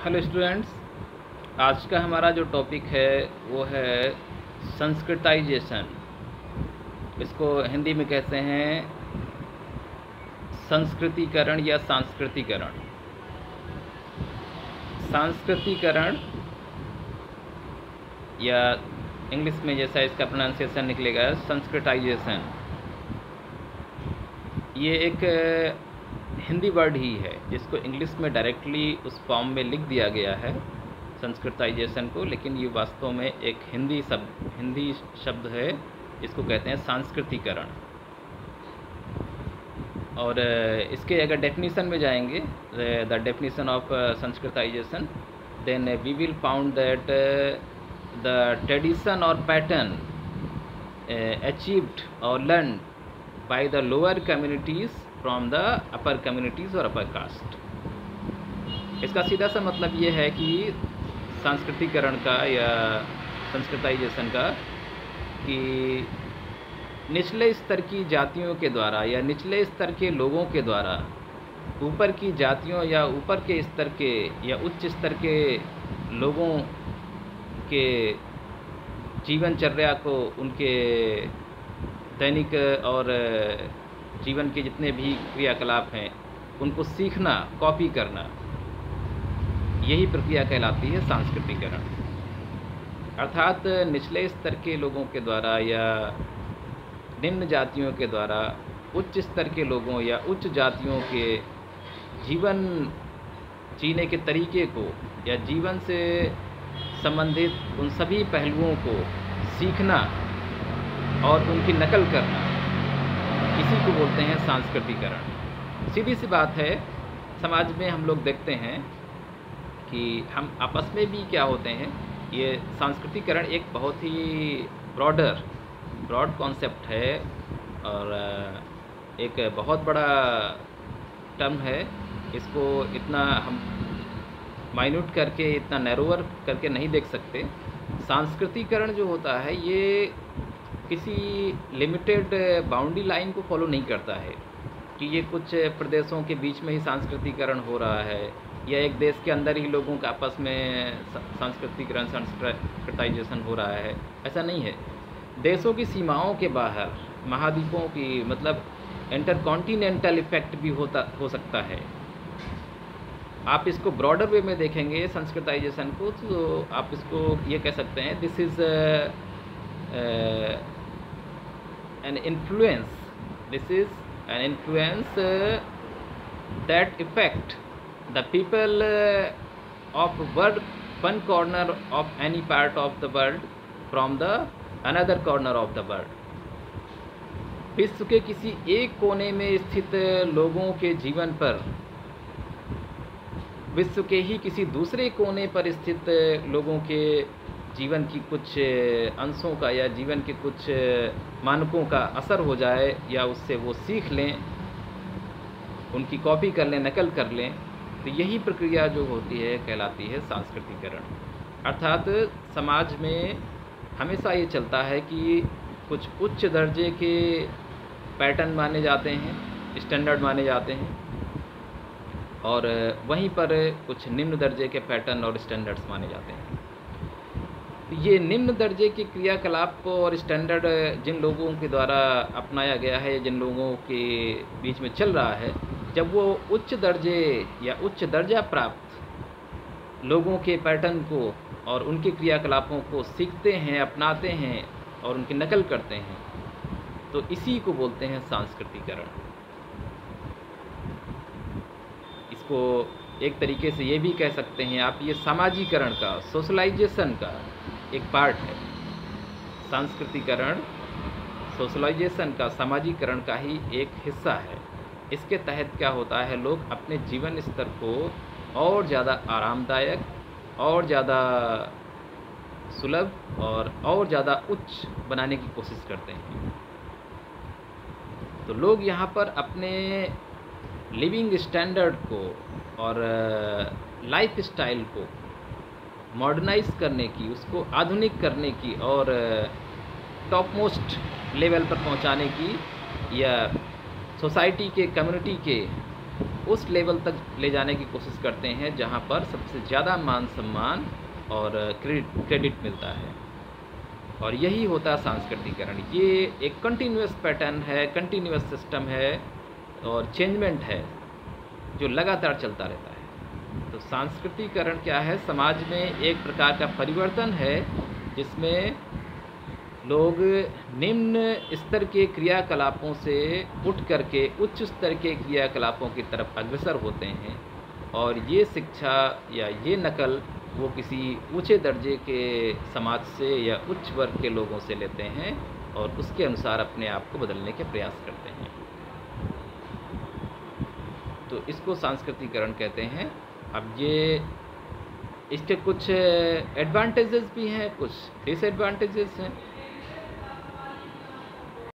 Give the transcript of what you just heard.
Hello students. आज का हमारा जो टॉपिक है वो है संस्कृताइजेशन। इसको हिंदी में कहते हैं संस्कृतिकरण या सांस्कृतिकरण। सांस्कृतिकरण या इंग्लिश में जैसा इसका प्रोनाउंसिएशन निकलेगा संस्कृताइजेशन, ये एक हिंदी वर्ड ही है जिसको इंग्लिश में डायरेक्टली उस फॉर्म में लिख दिया गया है संस्कृताइजेशन को, लेकिन ये वास्तव में एक हिंदी शब्द है। इसको कहते हैं सांस्कृतिकरण। और इसके अगर डेफिनेशन में जाएंगे, the definition of Sanskritization, then we will found that the tradition और पैटर्न अचीव्ड और learn by the lower communities from the upper communities और upper caste। इसका सीधा सा मतलब ये है कि सांस्कृतिकरण का या संस्कृताइजेशन का कि निचले स्तर की जातियों के द्वारा या निचले स्तर के लोगों के द्वारा ऊपर की जातियों या ऊपर के स्तर के या उच्च स्तर के लोगों के जीवनचर्या को, उनके दैनिक और जीवन के जितने भी क्रियाकलाप हैं उनको सीखना, कॉपी करना, यही प्रक्रिया कहलाती है सांस्कृतिकरण। अर्थात निचले स्तर के लोगों के द्वारा या निम्न जातियों के द्वारा उच्च स्तर के लोगों या उच्च जातियों के जीवन जीने के तरीके को या जीवन से संबंधित उन सभी पहलुओं को सीखना और उनकी नकल करना, इसी को बोलते हैं सांस्कृतिकरण। सीधी सी बात है, समाज में हम लोग देखते हैं कि हम आपस में भी क्या होते हैं, ये सांस्कृतिकरण एक बहुत ही ब्रॉड कॉन्सेप्ट है और एक बहुत बड़ा टर्म है। इसको इतना हम माइन्यूट करके, इतना नैरोअर करके नहीं देख सकते। सांस्कृतिकरण जो होता है ये किसी लिमिटेड बाउंड्री लाइन को फॉलो नहीं करता है कि ये कुछ प्रदेशों के बीच में ही सांस्कृतिकरण हो रहा है या एक देश के अंदर ही लोगों का आपस में सांस्कृतिकरण, संस्कृताइजेशन हो रहा है। ऐसा नहीं है। देशों की सीमाओं के बाहर, महाद्वीपों की, मतलब इंटरकॉन्टिनेंटल इफेक्ट भी हो सकता है। आप इसको ब्रॉडर वे में देखेंगे संस्कृताइजेशन को, तो आप इसको ये कह सकते हैं this is an influence, this is an influence that affect the people of one corner of any part of the world from the another corner of the world। विश्व के किसी एक कोने में स्थित लोगों के जीवन पर विश्व के ही किसी दूसरे कोने पर स्थित लोगों के जीवन की कुछ अंशों का या जीवन के कुछ मानकों का असर हो जाए या उससे वो सीख लें, उनकी कॉपी कर लें, नकल कर लें, तो यही प्रक्रिया जो होती है कहलाती है सांस्कृतिकरण। अर्थात समाज में हमेशा ये चलता है कि कुछ उच्च दर्जे के पैटर्न माने जाते हैं, स्टैंडर्ड माने जाते हैं, और वहीं पर कुछ निम्न दर्जे के पैटर्न और स्टैंडर्ड्स माने जाते हैं। ये निम्न दर्जे के क्रियाकलाप को और स्टैंडर्ड जिन लोगों के द्वारा अपनाया गया है, जिन लोगों के बीच में चल रहा है, जब वो उच्च दर्जे या उच्च दर्जा प्राप्त लोगों के पैटर्न को और उनके क्रियाकलापों को सीखते हैं, अपनाते हैं और उनकी नकल करते हैं, तो इसी को बोलते हैं सांस्कृतिकरण। इसको एक तरीके से ये भी कह सकते हैं आप, ये सामाजिकरण का, सोशलाइजेशन का एक पार्ट है। सांस्कृतिकरण सोशलाइजेशन का, सामाजिकरण का ही एक हिस्सा है। इसके तहत क्या होता है, लोग अपने जीवन स्तर को और ज़्यादा आरामदायक, और ज़्यादा सुलभ और ज़्यादा उच्च बनाने की कोशिश करते हैं। तो लोग यहाँ पर अपने लिविंग स्टैंडर्ड को और लाइफ स्टाइल को मॉडर्नाइज करने की, उसको आधुनिक करने की और टॉप मोस्ट लेवल पर पहुंचाने की, या सोसाइटी के, कम्युनिटी के उस लेवल तक ले जाने की कोशिश करते हैं जहाँ पर सबसे ज़्यादा मान सम्मान और क्रेडिट मिलता है। और यही होता है सांस्कृतिकरण। ये एक कंटिन्यूअस पैटर्न है, कंटिन्यूअस सिस्टम है और चेंजमेंट है जो लगातार चलता रहता है। तो सांस्कृतिकरण क्या है? समाज में एक प्रकार का परिवर्तन है जिसमें लोग निम्न स्तर के क्रियाकलापों से उठ करके उच्च स्तर के क्रियाकलापों की तरफ अग्रसर होते हैं, और ये शिक्षा या ये नकल वो किसी ऊंचे दर्जे के समाज से या उच्च वर्ग के लोगों से लेते हैं और उसके अनुसार अपने आप को बदलने के प्रयास करते हैं। तो इसको सांस्कृतिकरण कहते हैं। अब ये इसके कुछ एडवांटेजेस भी हैं, कुछ डिसएडवांटेजेस हैं।